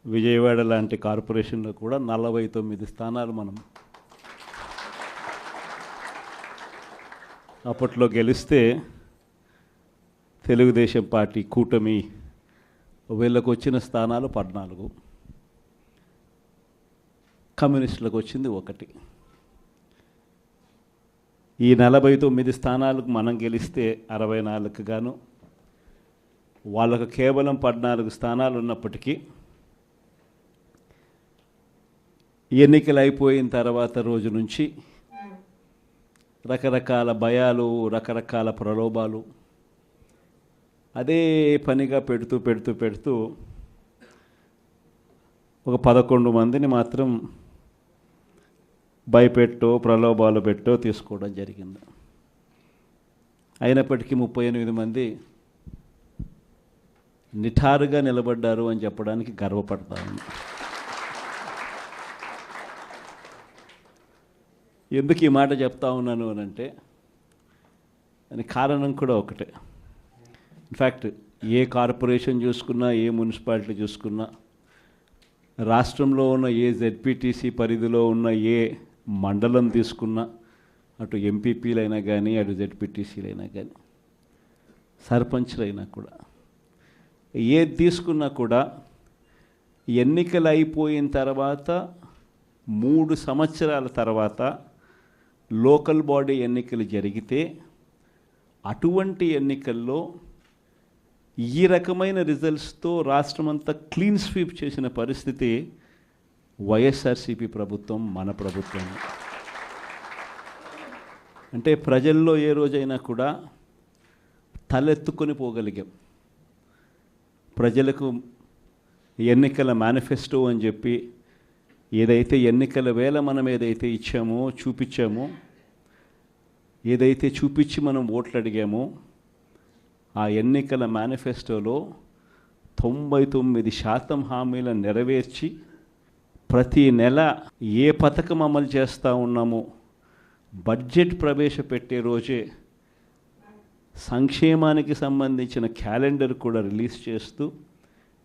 విజయవాడ లాంటి కార్పొరేషన్లో కూడా 49 స్థానాలు మనం అప్పట్లో గెలిస్తే తెలుగుదేశం పార్టీ కూటమి వీళ్ళకు వచ్చిన స్థానాలు 14, కమ్యూనిస్టులకు వచ్చింది 1. ఈ 49 స్థానాలకు మనం గెలిస్తే 64కు గాను వాళ్ళకు కేవలం 14 స్థానాలు ఉన్నప్పటికీ ఎన్నికలు అయిపోయిన తర్వాత రోజు నుంచి రకరకాల భయాలు, రకరకాల ప్రలోభాలు అదే పనిగా పెడుతూ ఒక 11 మందిని మాత్రం భయపెట్టో ప్రలోభాలు పెట్టో తీసుకోవడం జరిగింది. అయినప్పటికీ 38 మంది నిఠారుగా నిలబడ్డారు అని చెప్పడానికి గర్వపడతాను. ఎందుకు ఈ మాట చెప్తా ఉన్నాను అని అంటే దానికి కారణం కూడా ఒకటే. ఇన్ఫ్యాక్ట్ ఏ కార్పొరేషన్ చూసుకున్నా, ఏ మున్సిపాలిటీ చూసుకున్నా, రాష్ట్రంలో ఉన్న ఏ జెడ్పీటీసీ పరిధిలో ఉన్న ఏ మండలం తీసుకున్నా, అటు ఎంపీపీలైనా కానీ, అటు జెడ్పీటీసీలైనా కానీ, సర్పంచ్లైనా కూడా, ఏది తీసుకున్నా కూడా ఎన్నికలు అయిపోయిన తర్వాత 3 సంవత్సరాల తర్వాత లోకల్ బాడీ ఎన్నికలు జరిగితే అటువంటి ఎన్నికల్లో ఈ రకమైన రిజల్ట్స్తో రాష్ట్రమంతా క్లీన్ స్వీప్ చేసిన పరిస్థితి వైఎస్ఆర్సీపీ ప్రభుత్వం, మన ప్రభుత్వం. అంటే ప్రజల్లో ఏ రోజైనా కూడా తలెత్తుకొని పోగలిగాం. ప్రజలకు ఎన్నికల మేనిఫెస్టో అని చెప్పి ఏదైతే ఎన్నికల వేళ మనం ఏదైతే ఇచ్చామో, చూపించామో, ఏదైతే చూపించి మనం ఓట్లు అడిగామో, ఆ ఎన్నికల మేనిఫెస్టోలో 99% హామీలను నెరవేర్చి ప్రతి నెల ఏ పథకం అమలు చేస్తూ ఉన్నామో బడ్జెట్ ప్రవేశపెట్టే రోజే సంక్షేమానికి సంబంధించిన క్యాలెండర్ కూడా రిలీజ్ చేస్తూ,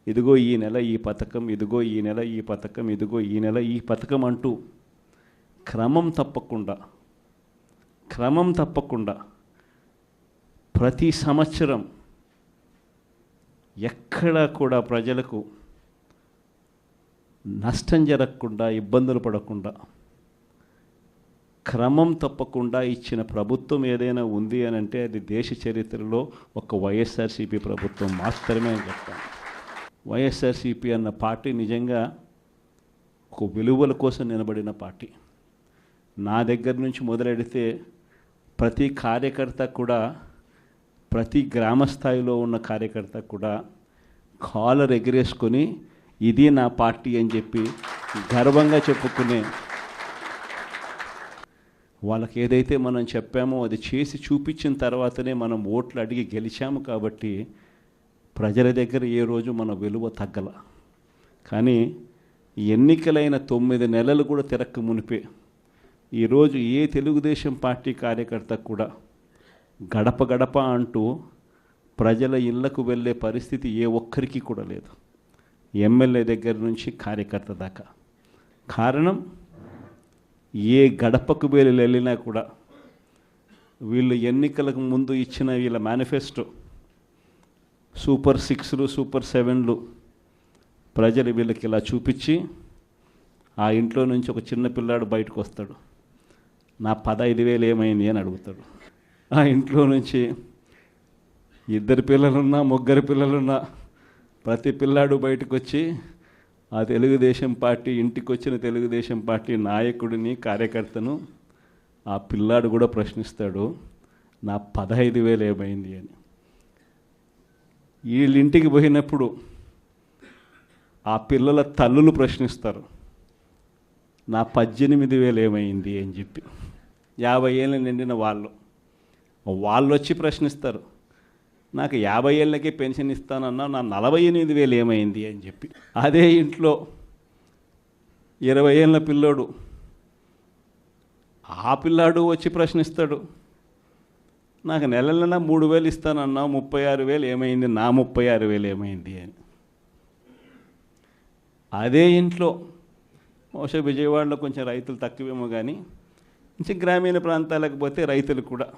ఇదిగో ఈ నెల ఈ పథకం, ఇదిగో ఈ నెల ఈ పథకం, ఇదిగో ఈ నెల ఈ పథకం అంటూ క్రమం తప్పకుండా ప్రతి సంవత్సరం ఎక్కడా కూడా ప్రజలకు నష్టం జరగకుండా, ఇబ్బందులు పడకుండా, క్రమం తప్పకుండా ఇచ్చిన ప్రభుత్వం ఏదైనా ఉంది అని అంటే అది దేశ చరిత్రలో ఒక వైఎస్ఆర్సీపీ ప్రభుత్వం మాత్రమే అని చెప్తాను. వైఎస్ఆర్సీపీ అన్న పార్టీ నిజంగా ఒక విలువల కోసం నిలబడిన పార్టీ. నా దగ్గర నుంచి మొదలెడితే ప్రతి కార్యకర్త కూడా, ప్రతి గ్రామ స్థాయిలో ఉన్న కార్యకర్త కూడా కాలర్ ఎగిరేసుకొని ఇది నా పార్టీ అని చెప్పి గర్వంగా చెప్పుకునే, వాళ్ళకి ఏదైతే మనం చెప్పామో అది చేసి చూపించిన తర్వాతనే మనం ఓట్లు అడిగి గెలిచాము. కాబట్టి ప్రజల దగ్గర ఏ రోజు మన విలువ తగ్గల. కానీ ఎన్నికలైన 9 నెలలు కూడా తిరక్క మునిపే ఈరోజు ఏ తెలుగుదేశం పార్టీ కార్యకర్త కూడా గడప గడప అంటూ ప్రజల ఇళ్లకు వెళ్ళే పరిస్థితి ఏ ఒక్కరికి కూడా లేదు, ఎమ్మెల్యే దగ్గర నుంచి కార్యకర్త దాకా. కారణం, ఏ గడపకు వెళ్ళినా కూడా వీళ్ళు ఎన్నికలకు ముందు ఇచ్చిన వీళ్ళ మేనిఫెస్టో సూపర్ 6లు, సూపర్ 7లు ప్రజలు వీళ్ళకి ఇలా చూపించి, ఆ ఇంట్లో నుంచి ఒక చిన్న పిల్లాడు బయటకు వస్తాడు, నా 15,000 ఏమైంది అని అడుగుతాడు. ఆ ఇంట్లో నుంచి 2 పిల్లలున్నా, 3 పిల్లలున్నా ప్రతి పిల్లాడు బయటకు వచ్చి ఆ తెలుగుదేశం పార్టీ ఇంటికి వచ్చిన తెలుగుదేశం పార్టీ నాయకుడిని, కార్యకర్తను ఆ పిల్లాడు కూడా ప్రశ్నిస్తాడు, నా 15,000 ఏమైంది అని. వీళ్ళింటికి పోయినప్పుడు ఆ పిల్లల తల్లులు ప్రశ్నిస్తారు, నా 18,000 ఏమైంది అని చెప్పి. 50 ఏళ్ళు నిండిన వాళ్ళు వచ్చి ప్రశ్నిస్తారు, నాకు 50 ఏళ్ళకే పెన్షన్ ఇస్తానన్నా, నా 48,000 ఏమైంది అని చెప్పి. అదే ఇంట్లో 20 ఏళ్ళ పిల్లోడు, ఆ పిల్లాడు వచ్చి ప్రశ్నిస్తాడు, నాకు నెల 3,000 ఇస్తానన్నా, 36,000 ఏమైంది, నా 36,000 ఏమైంది అని. అదే ఇంట్లో బహుశా విజయవాడలో కొంచెం రైతులు తక్కువేమో కానీ కొంచెం గ్రామీణ ప్రాంతాలకు పోతే రైతులు కూడా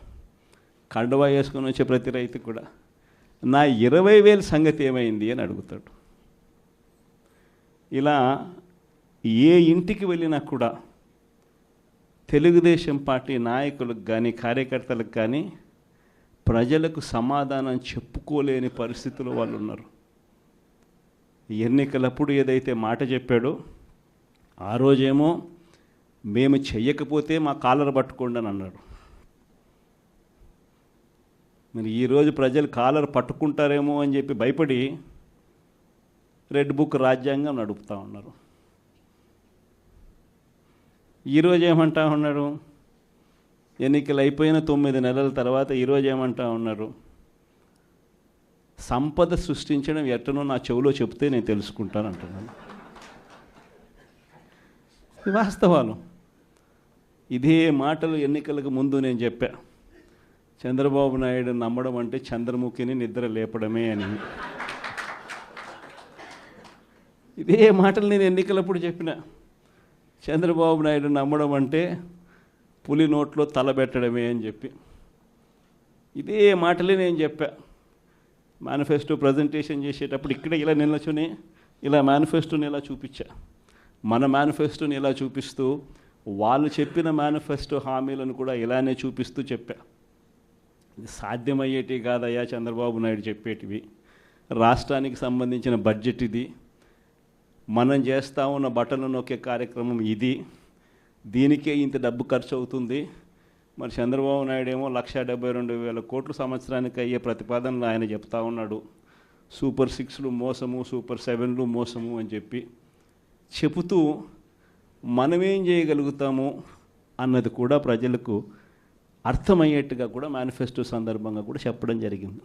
కండువా వేసుకొని వచ్చే ప్రతి రైతు కూడా నా 20,000 సంగతి ఏమైంది అని అడుగుతాడు. ఇలా ఏ ఇంటికి వెళ్ళినా కూడా తెలుగుదేశం పార్టీ నాయకులకు కానీ కార్యకర్తలకు కానీ ప్రజలకు సమాధానం చెప్పుకోలేని పరిస్థితుల్లో వాళ్ళు ఉన్నారు. ఎన్నికలప్పుడు ఏదైతే మాట చెప్పాడో ఆ రోజేమో మేము చెయ్యకపోతే మా కాలర్ పట్టుకోండి అని అన్నాడు. మరి ఈరోజు ప్రజలు కాలర్ పట్టుకుంటారేమో అని చెప్పి భయపడి రెడ్ బుక్ రాజ్యాంగం నడుపుతూ ఉన్నారు. ఈరోజు ఏమంటా ఉన్నాడు, ఎన్నికలు అయిపోయిన 9 నెలల తర్వాత ఈరోజు ఏమంటా ఉన్నారు, సంపద సృష్టించడం ఎట్టనో నా చెవిలో చెప్తే నేను తెలుసుకుంటాను అంటున్నాను. ఇది వాస్తవాలు. ఇదే మాటలు ఎన్నికలకు ముందు నేను చెప్పా, చంద్రబాబు నాయుడు నమ్మడం అంటే చంద్రముఖిని నిద్ర లేపడమే అని. ఇదే మాటలు నేను ఎన్నికలప్పుడు చెప్పిన, చంద్రబాబు నాయుడు నమ్మడం అంటే పులి నోట్లో తలబెట్టడమే అని చెప్పి. ఇదే మాటలే నేను చెప్పా మేనిఫెస్టో ప్రజెంటేషన్ చేసేటప్పుడు. ఇక్కడ ఇలా నిల్చొని ఇలా మేనిఫెస్టోని ఇలా చూపించా. మన మేనిఫెస్టోని ఇలా చూపిస్తూ వాళ్ళు చెప్పిన మేనిఫెస్టో హామీలను కూడా ఇలానే చూపిస్తూ చెప్పా. ఇది సాధ్యమయ్యేటివి కాదయ్యా చంద్రబాబు నాయుడు చెప్పేటివి. రాష్ట్రానికి సంబంధించిన బడ్జెట్ ఇది, మనం చేస్తూ ఉన్న బటన్లు నొక్కే కార్యక్రమం ఇది, దీనికే ఇంత డబ్బు ఖర్చు అవుతుంది. మరి చంద్రబాబు నాయుడు ఏమో 1,72,000 కోట్లు సంవత్సరానికి అయ్యే ప్రతిపాదనలు ఆయన చెప్తా ఉన్నాడు. సూపర్ 6లు మోసము, సూపర్ 7లు మోసము అని చెప్పి చెబుతూ మనమేం చేయగలుగుతాము అన్నది కూడా ప్రజలకు అర్థమయ్యేట్టుగా కూడా మేనిఫెస్టో సందర్భంగా కూడా చెప్పడం జరిగింది.